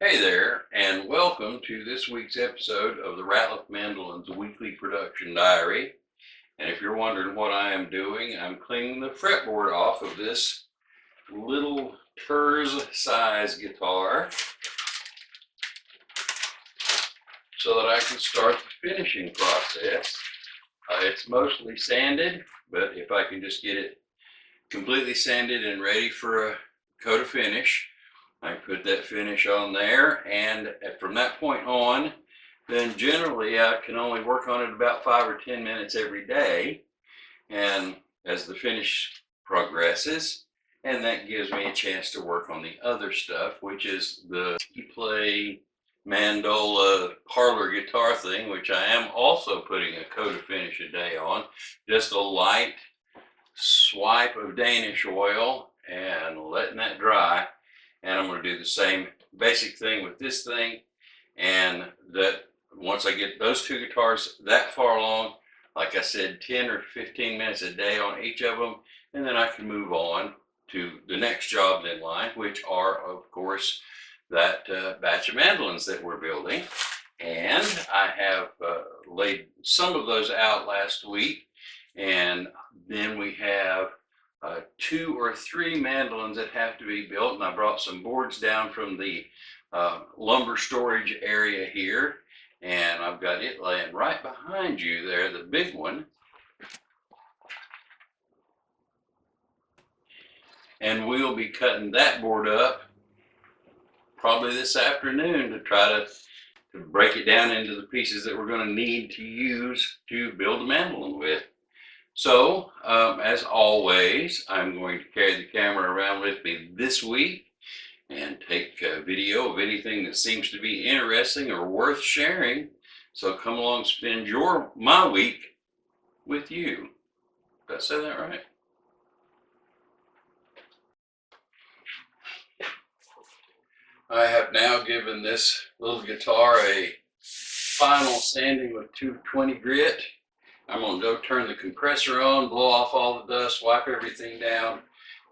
Hey there, and welcome to this week's episode of the Ratliff Mandolins Weekly Production Diary. And if you're wondering what I am doing, I'm cleaning the fretboard off of this little Terz size guitar so that I can start the finishing process. It's mostly sanded, but if I can just get it completely sanded and ready for a coat of finish, I put that finish on there, and from that point on, then generally I can only work on it about 5 or 10 minutes every day. And as the finish progresses, and that gives me a chance to work on the other stuff, which is the play mandola parlor guitar thing, which I am also putting a coat of finish a day on, just a light swipe of Danish oil and letting that dry. And I'm going to do the same basic thing with this thing. And that once I get those two guitars that far along, like I said, 10 or 15 minutes a day on each of them, and then I can move on to the next jobs in line, which are, of course, that batch of mandolins that we're building. And I have laid some of those out last week, and then we have 2 or 3 mandolins that have to be built, and I brought some boards down from the lumber storage area here, and I've got it laying right behind you there, the big one. And we'll be cutting that board up probably this afternoon to try to break it down into the pieces that we're going to need to use to build a mandolin with. So, as always, I'm going to carry the camera around with me this week and take a video of anything that seems to be interesting or worth sharing. So come along, spend my week with you. Did I say that right? I have now given this little guitar a final sanding with 220 grit. I'm going to go turn the compressor on, blow off all the dust, wipe everything down,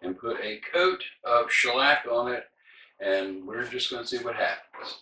and put a coat of shellac on it, and we're just going to see what happens.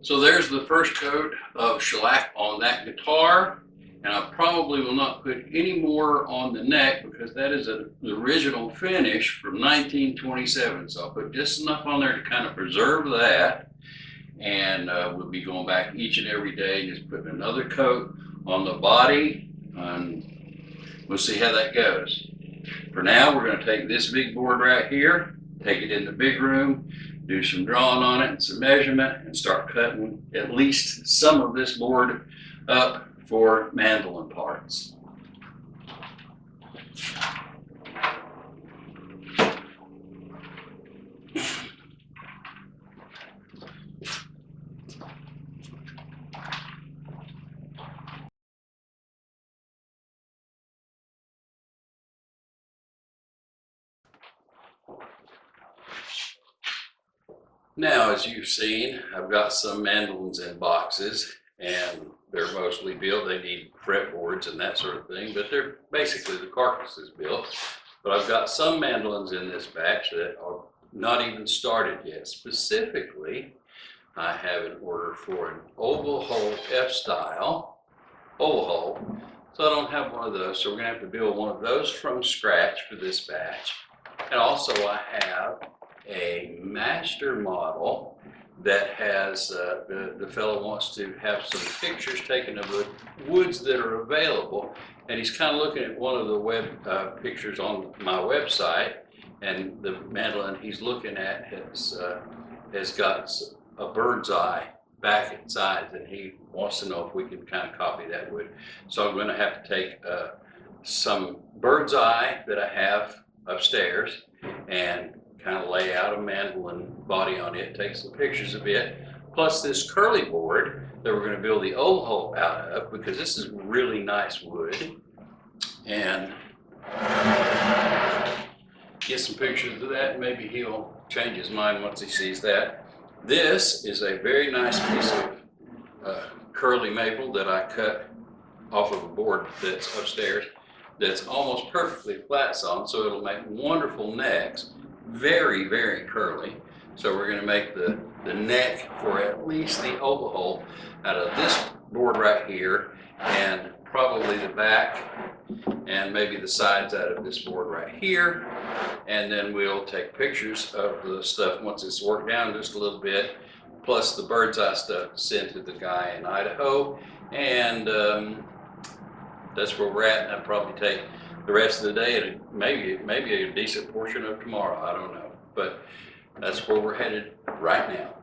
So there's the first coat of shellac on that guitar, and I probably will not put any more on the neck because that is the original finish from 1927. So I'll put just enough on there to kind of preserve that, and we'll be going back each and every day and just putting another coat on the body, and we'll see how that goes. For now, we're going to take this big board right here, take it in the big room, do some drawing on it and some measurement, and start cutting at least some of this board up for mandolin parts. Now, as you've seen, I've got some mandolins in boxes, and they're mostly built. They need fretboards and that sort of thing, but they're basically the carcass is built. But I've got some mandolins in this batch that are not even started yet. Specifically, I have an order for an oval hole F-style oval hole. So I don't have one of those, so we're going to have to build one of those from scratch for this batch. And also I have a master model that has, the fellow wants to have some pictures taken of the woods that are available, and he's kind of looking at one of the web pictures on my website, and the mandolin he's looking at has got a bird's eye back and sides, and he wants to know if we can kind of copy that wood. So I'm going to have to take some bird's eye that I have upstairs and kind of lay out a mandolin body on it, take some pictures of it, plus this curly board that we're going to build the oval hole out of, because this is really nice wood, and get some pictures of that. Maybe he'll change his mind once he sees that. This is a very nice piece of curly maple that I cut off of a board that's upstairs that's almost perfectly flat sawn, so it'll make wonderful necks. Very, very curly. So we're going to make the neck for at least the oval hole out of this board right here, and probably the back and maybe the sides out of this board right here. And then we'll take pictures of the stuff once it's worked down just a little bit, plus the bird's eye stuff to send to the guy in Idaho. And that's where we're at, and I'll probably take the rest of the day and maybe a decent portion of tomorrow. I don't know, but that's where we're headed right now.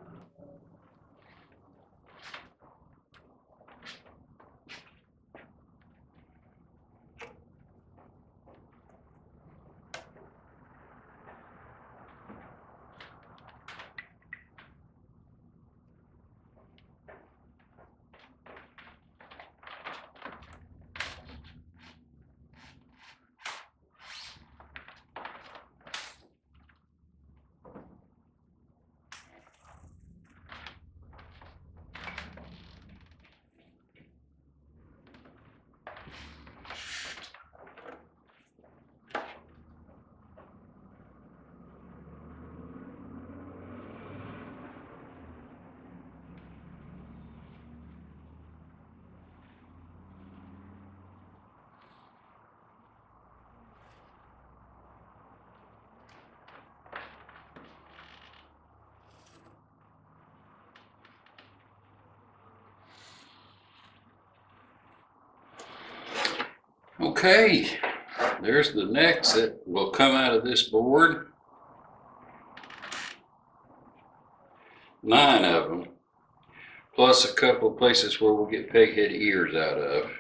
Okay, there's the necks that will come out of this board. 9 of them, plus a couple of places where we'll get peghead ears out of.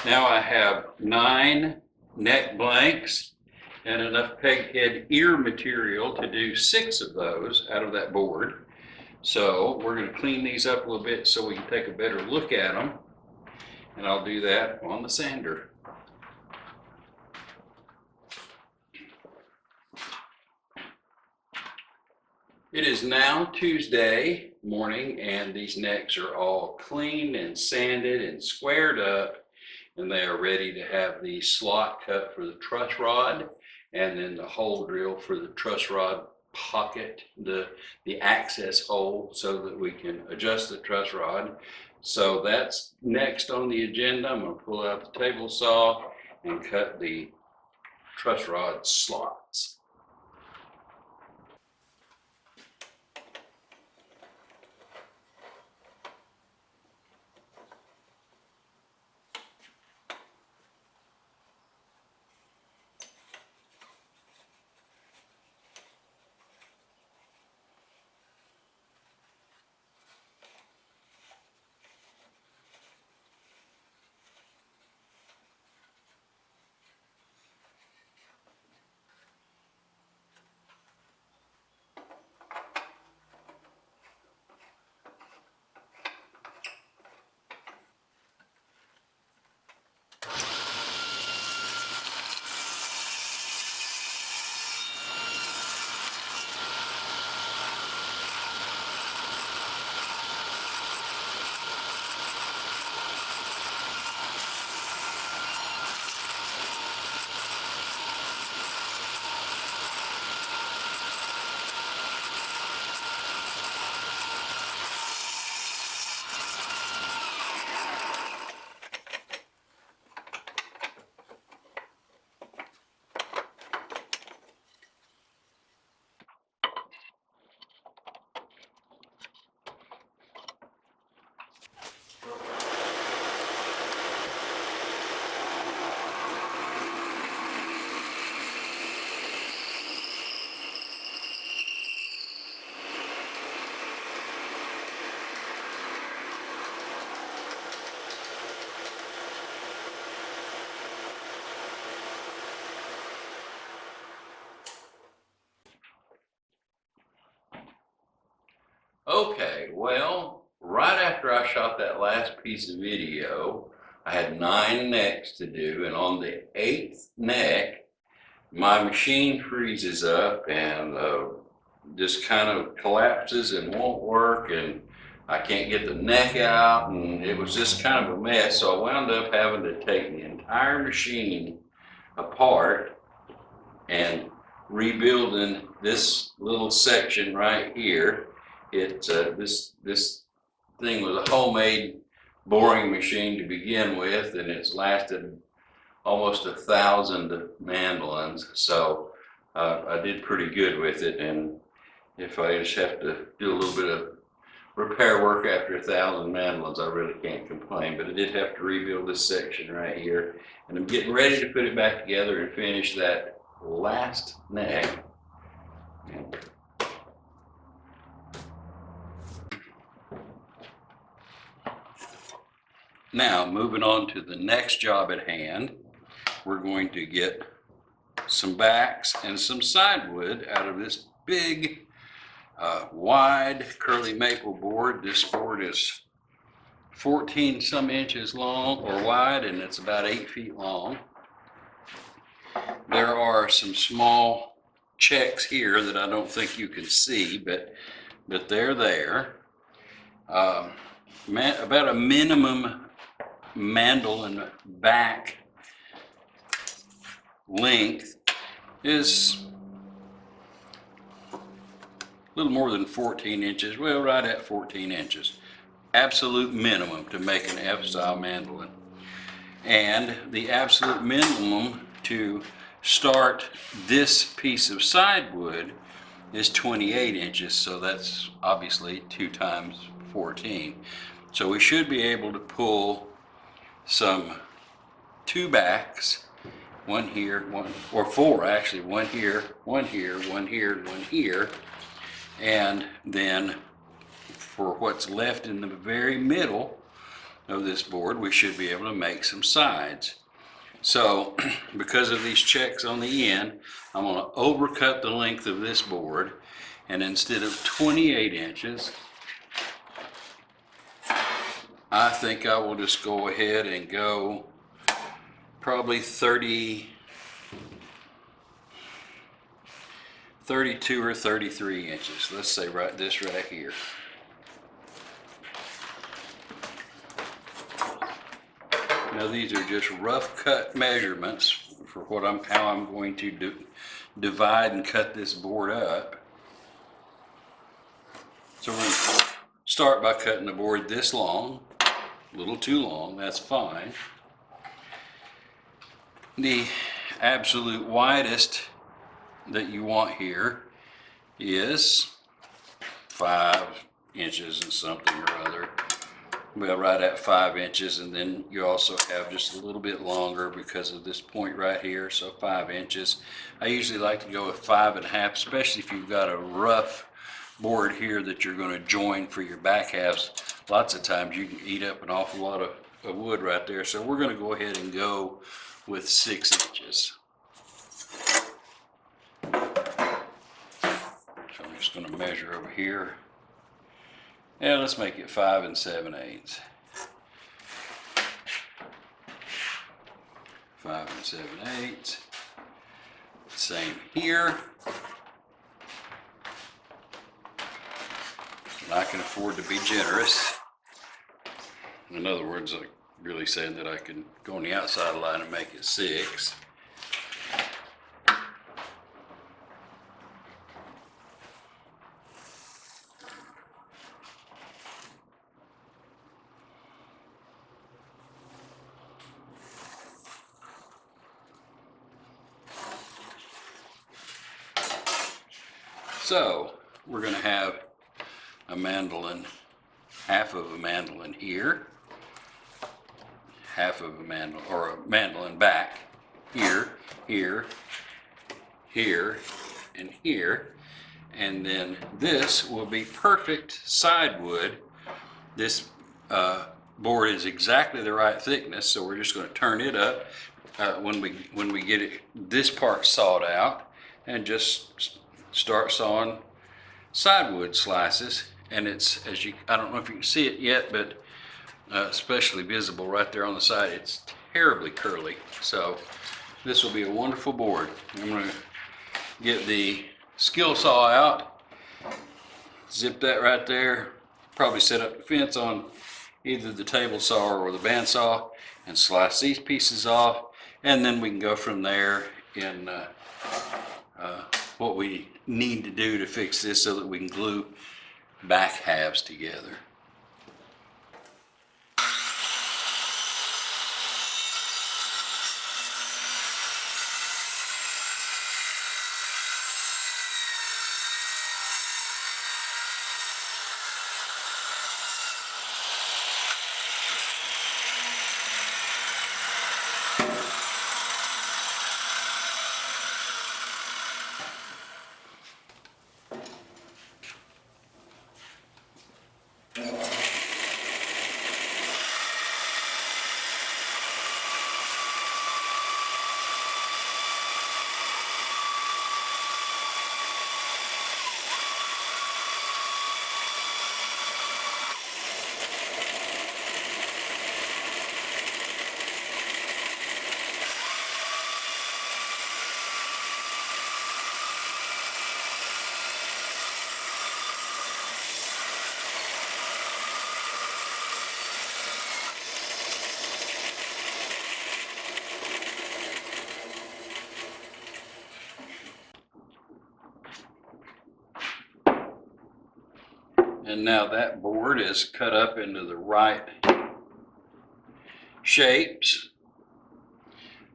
Now I have 9 neck blanks and enough peghead ear material to do 6 of those out of that board. So we're going to clean these up a little bit so we can take a better look at them, and I'll do that on the sander. It is now Tuesday morning, and these necks are all cleaned and sanded and squared up, and they are ready to have the slot cut for the truss rod, and then the hole drill for the truss rod pocket, the access hole, so that we can adjust the truss rod. So that's next on the agenda. I'm going to pull out the table saw and cut the truss rod slots. Okay, well, right after I shot that last piece of video, I had 9 necks to do, and on the 8th neck, my machine freezes up and just kind of collapses and won't work, and I can't get the neck out, and it was just kind of a mess. So I wound up having to take the entire machine apart and rebuilding this little section right here. This thing was a homemade boring machine to begin with, and it's lasted almost 1,000 mandolins. So I did pretty good with it, and if I just have to do a little bit of repair work after 1,000 mandolins, I really can't complain. But I did have to rebuild this section right here, and I'm getting ready to put it back together and finish that last neck. Now, moving on to the next job at hand, we're going to get some backs and some sidewood out of this big, wide curly maple board. This board is 14 some inches long or wide, and it's about 8 feet long. There are some small checks here that I don't think you can see, but they're there. About a minimum mandolin back length is a little more than 14 inches. Well, right at 14 inches. Absolute minimum to make an F-style mandolin. And the absolute minimum to start this piece of sidewood is 28 inches, so that's obviously 2 times 14. So we should be able to pull some 2 backs, one here, one, or 4 actually, one here, one here, one here, one here, and then for what's left in the very middle of this board, we should be able to make some sides. So because of these checks on the end, I'm going to overcut the length of this board, and instead of 28 inches, I think I will just go ahead and go probably 32 or 33 inches. Let's say this right here. Now these are just rough cut measurements for how I'm going to divide and cut this board up. So we're going to start by cutting the board this long, a little too long, that's fine. The absolute widest that you want here is 5 inches and something or other. Well, right at 5 inches, and then you also have just a little bit longer because of this point right here, so 5 inches. I usually like to go with 5.5, especially if you've got a rough board here that you're going to join for your back halves. Lots of times you can eat up an awful lot of wood right there, so we're going to go ahead and go with 6 inches. So I'm just going to measure over here. Yeah, let's make it 5 7/8. 5 7/8. Same here. And I can afford to be generous. In other words, I'm really saying that I can go on the outside line and make it 6. So we're going to have a mandolin, half of a mandolin here, half of a mandolin, or a mandolin back here, here, here, and here, and then this will be perfect side wood. This board is exactly the right thickness, so we're just going to turn it up when we get this part sawed out, and just start sawing side wood slices. And it's, I don't know if you can see it yet, but especially visible right there on the side, it's terribly curly. So this will be a wonderful board. I'm going to get the skill saw out, zip that right there, probably set up the fence on either the table saw or the bandsaw, and slice these pieces off, and then we can go from there in what we need to do to fix this so that we can glue back halves together. And now that board is cut up into the right shapes.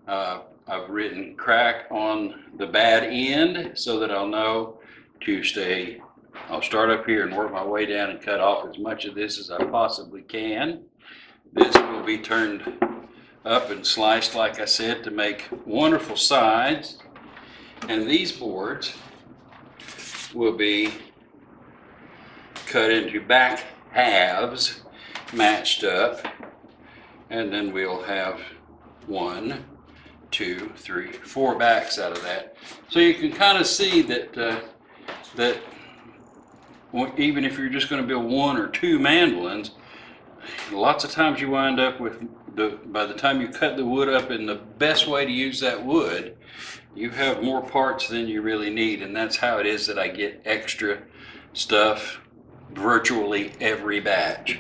I've written crack on the bad end so that I'll know to stay. I'll start up here and work my way down and cut off as much of this as I possibly can. This will be turned up and sliced, like I said, to make wonderful sides. And these boards will be cut into back halves, matched up, And then we'll have 1, 2, 3, 4 backs out of that. So you can kind of see that that even if you're just going to build 1 or 2 mandolins, lots of times you wind up with by the time you cut the wood up in the best way to use that wood, you have more parts than you really need, and that's how it is that I get extra stuff virtually every batch.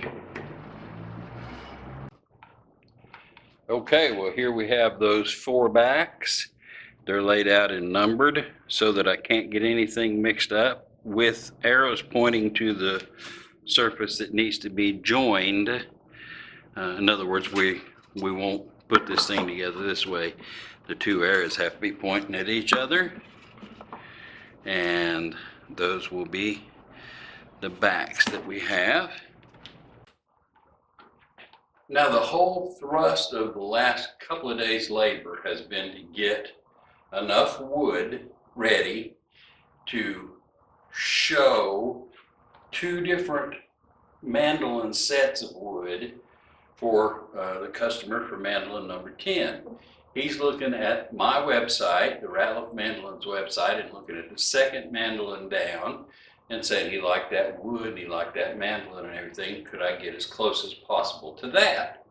Okay, well here we have those 4 backs. They're laid out and numbered so that I can't get anything mixed up, with arrows pointing to the surface that needs to be joined. In other words, we won't put this thing together this way. The 2 arrows have to be pointing at each other, and those will be the backs that we have. Now the whole thrust of the last couple of days' labor has been to get enough wood ready to show 2 different mandolin sets of wood for the customer for mandolin number 10. He's looking at my website, the Ratliff Mandolins website, and looking at the second mandolin down and saying he liked that wood and he liked that mandolin and everything. Could I get as close as possible to that?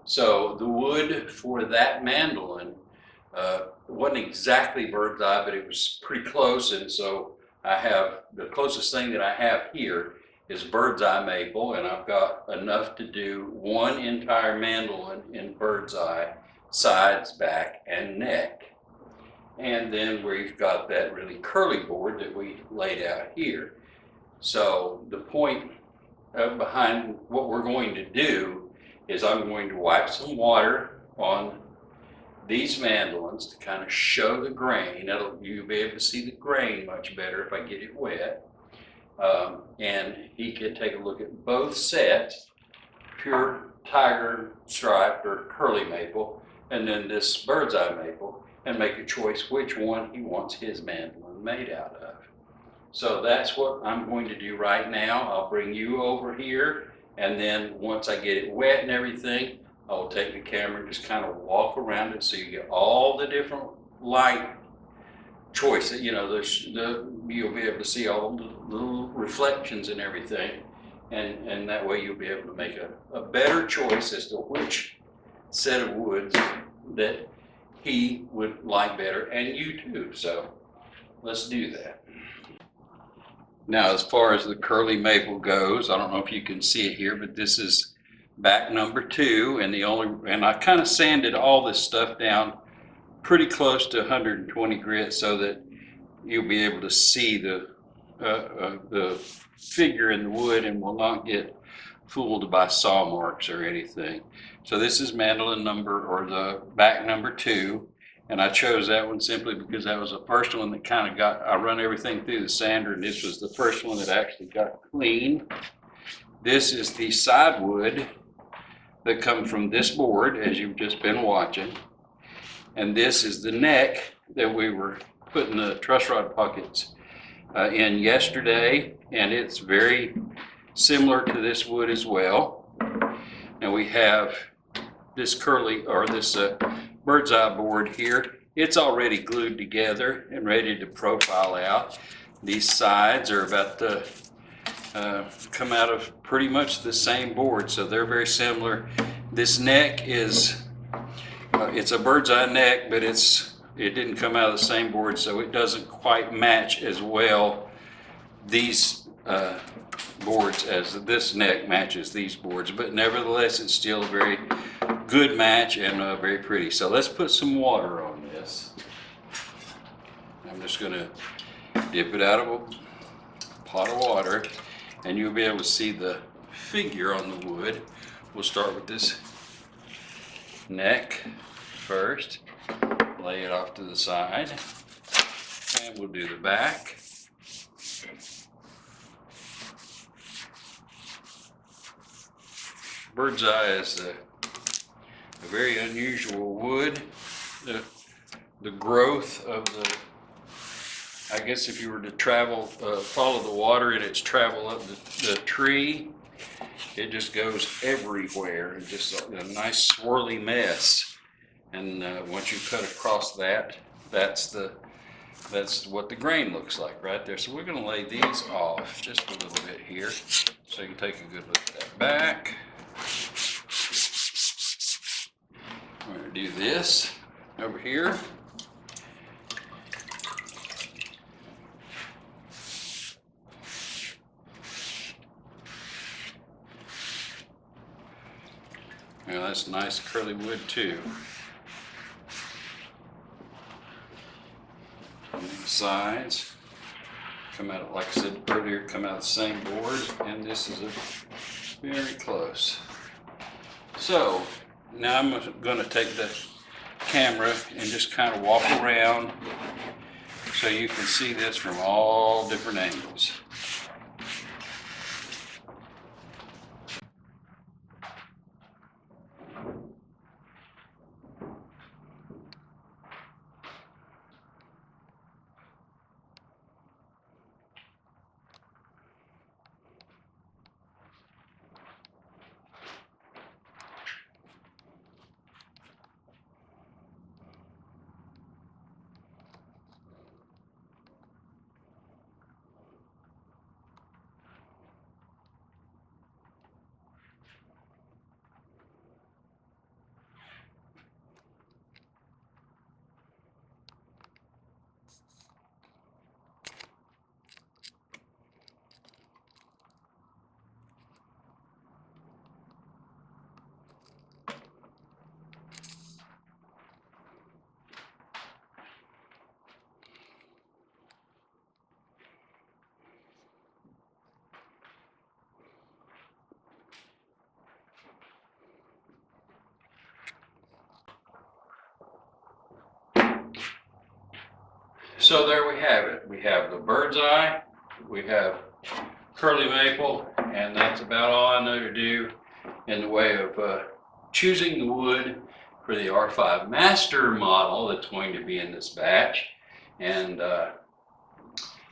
So the wood for that mandolin wasn't exactly bird's eye, but it was pretty close, and so I have the closest thing that I have here is bird's eye maple, and I've got enough to do 1 entire mandolin in bird's eye, sides, back, and neck. And then we've got that really curly board that we laid out here. So the point behind what we're going to do is I'm going to wipe some water on these mandolins to kind of show the grain. You'll be able to see the grain much better if I get it wet. And he can take a look at both sets, pure tiger stripe or curly maple, and then this bird's eye maple, and make a choice which one he wants his mandolin made out of. So that's what I'm going to do right now. I'll bring you over here, and then once I get it wet and everything, I'll take the camera and just kind of walk around it so you get all the different light choices. You know, you'll be able to see all the little reflections and everything, and that way you'll be able to make a better choice as to which set of woods that he would like better, and you too. So let's do that. Now, as far as the curly maple goes, I don't know if you can see it here, but this is back number 2, and I kind of sanded all this stuff down pretty close to 120 grit so that you'll be able to see the figure in the wood and will not get fooled by saw marks or anything. So this is mandolin number, or the back number 2, and I chose that one simply because that was the first one that kind of got, I run everything through the sander, and this was the first one that actually got clean. This is the side wood that comes from this board, as you've just been watching. And this is the neck that we were putting the truss rod pockets in yesterday, and it's very similar to this wood as well. Now we have this curly, or this bird's eye board here. It's already glued together and ready to profile out. These sides are about to come out of pretty much the same board, so they're very similar. This neck is it's a bird's eye neck, but it didn't come out of the same board, so it doesn't quite match as well these boards as this neck matches these boards, but nevertheless it's still a very good match and very pretty. So let's put some water on this. I'm just going to dip it out of a pot of water, and you'll be able to see the figure on the wood. We'll start with this neck first, lay it off to the side, and we'll do the back. Bird's eye is a very unusual wood. The growth of the, I guess if you were to travel, follow the water in its travel up the tree, it just goes everywhere and just a nice swirly mess. And once you cut across that, that's what the grain looks like right there. So we're going to lay these off just a little bit here so you can take a good look at that back. We're going to do this over here. Now that's nice curly wood too. And the sides come out, like I said earlier, come out the same board, and this is very close. So now I'm going to take the camera and just kind of walk around so you can see this from all different angles. So there we have it. We have the bird's eye, we have curly maple, and that's about all I know to do in the way of choosing the wood for the R5 Master model that's going to be in this batch. And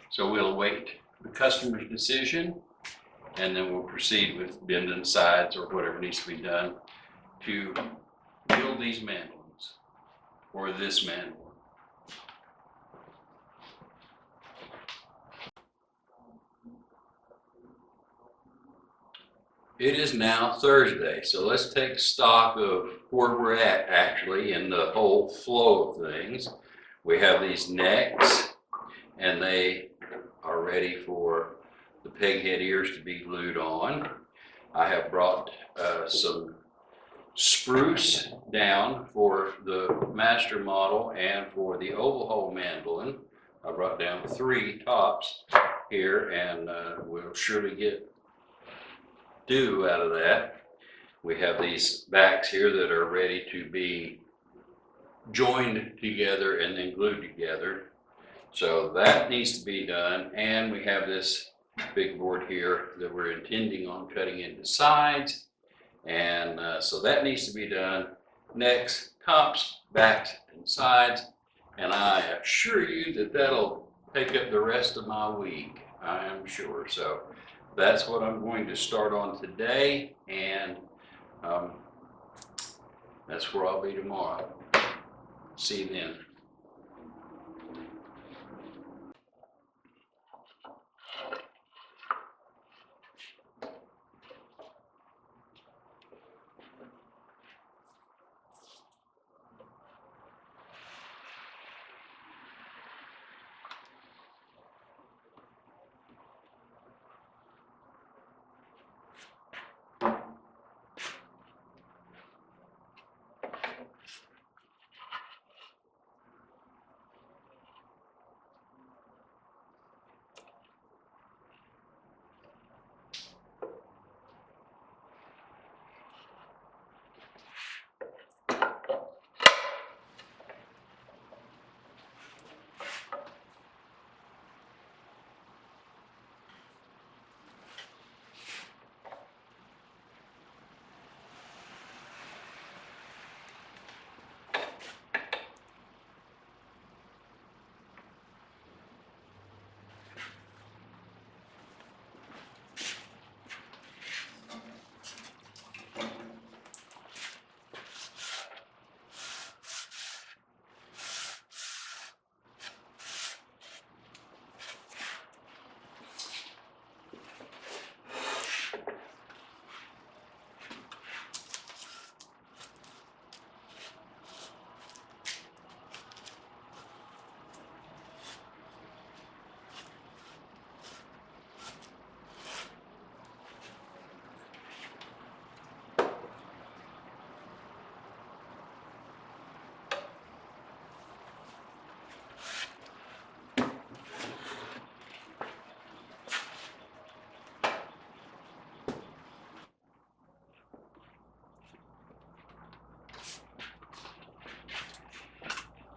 so we'll await the customer's decision, and then we'll proceed with bending sides or whatever needs to be done to build these mandolins, or this mandolin. It is now Thursday, so let's take stock of where we're at actually in the whole flow of things. We have these necks, and they are ready for the peghead ears to be glued on. I have brought some spruce down for the master model and for the oval hole mandolin. I brought down 3 tops here, and we'll surely get do out of that. We have these backs here that are ready to be joined together and then glued together. So that needs to be done, and we have this big board here that we're intending on cutting into sides, and so that needs to be done. Necks, tops, backs, and sides, and I assure you that that'll take up the rest of my week, I am sure. So that's what I'm going to start on today, and that's where I'll be tomorrow. See you then.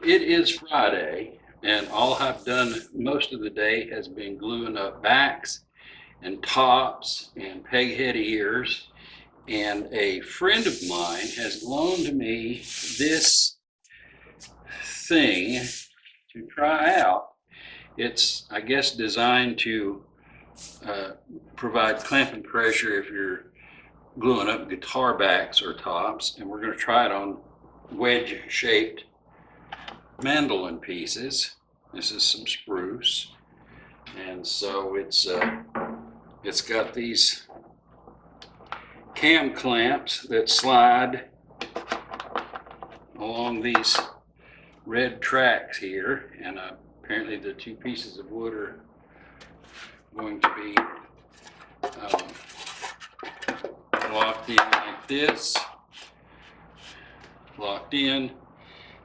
It is Friday, and all I've done most of the day has been gluing up backs and tops and peghead ears. And a friend of mine has loaned me this thing to try out. It's, I guess, designed to provide clamping pressure if you're gluing up guitar backs or tops. And we're going to try it on wedge-shaped mandolin pieces. This is some spruce, and so it's got these cam clamps that slide along these red tracks here, and apparently the two pieces of wood are going to be locked in like this. Locked in,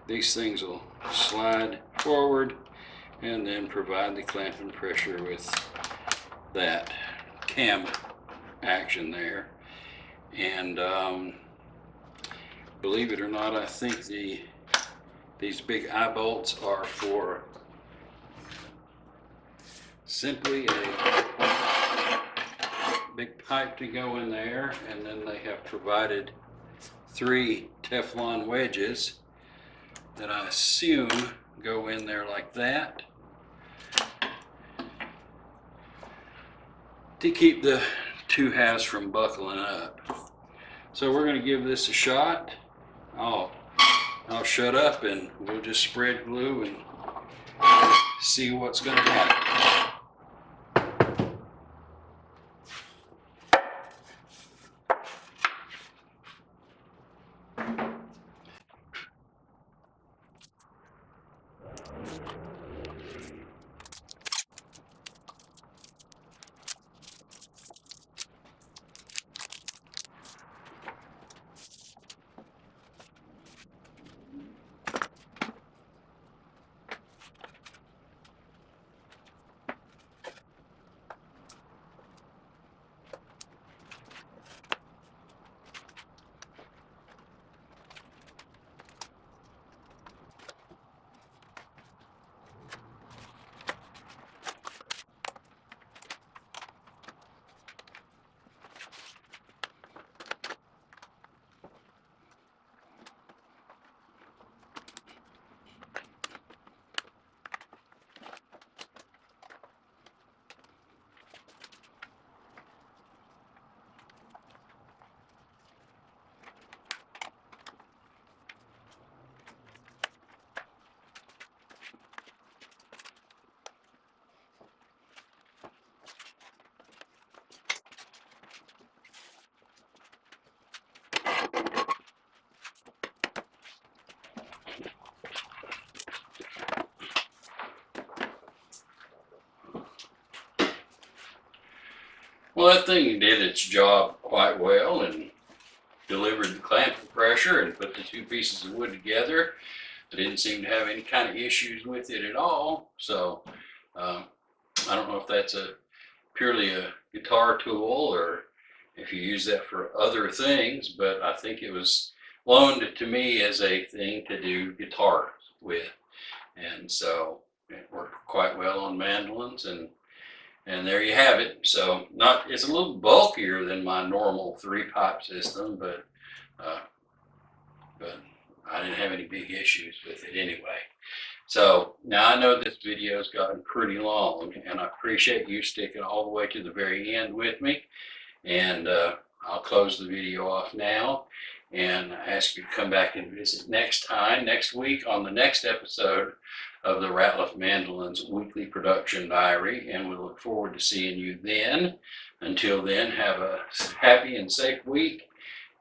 these things will slide forward and then provide the clamping pressure with that cam action there. And believe it or not, I think these big eye bolts are for simply a big pipe to go in there, and then they have provided 3 Teflon wedges that I assume go in there like that to keep the two halves from buckling up. So we're going to give this a shot. I'll shut up and we'll just spread glue and see what's going to happen. Well, that thing did its job quite well and delivered the clamping pressure and put the two pieces of wood together. I didn't seem to have any kind of issues with it at all. So I don't know if that's purely a guitar tool or if you use that for other things, but I think it was loaned to me as a thing to do guitar with. And so it worked quite well on mandolins, and there you have it. So it's a little bulkier than my normal 3-pipe system, but I didn't have any big issues with it anyway. So now I know this video's gotten pretty long, and I appreciate you sticking all the way to the very end with me. And I'll close the video off now and ask you to come back and visit next week on the next episode of the Ratliff Mandolins Weekly Production Diary, and we look forward to seeing you then. Until then, have a happy and safe week,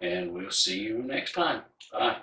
and we'll see you next time. Bye.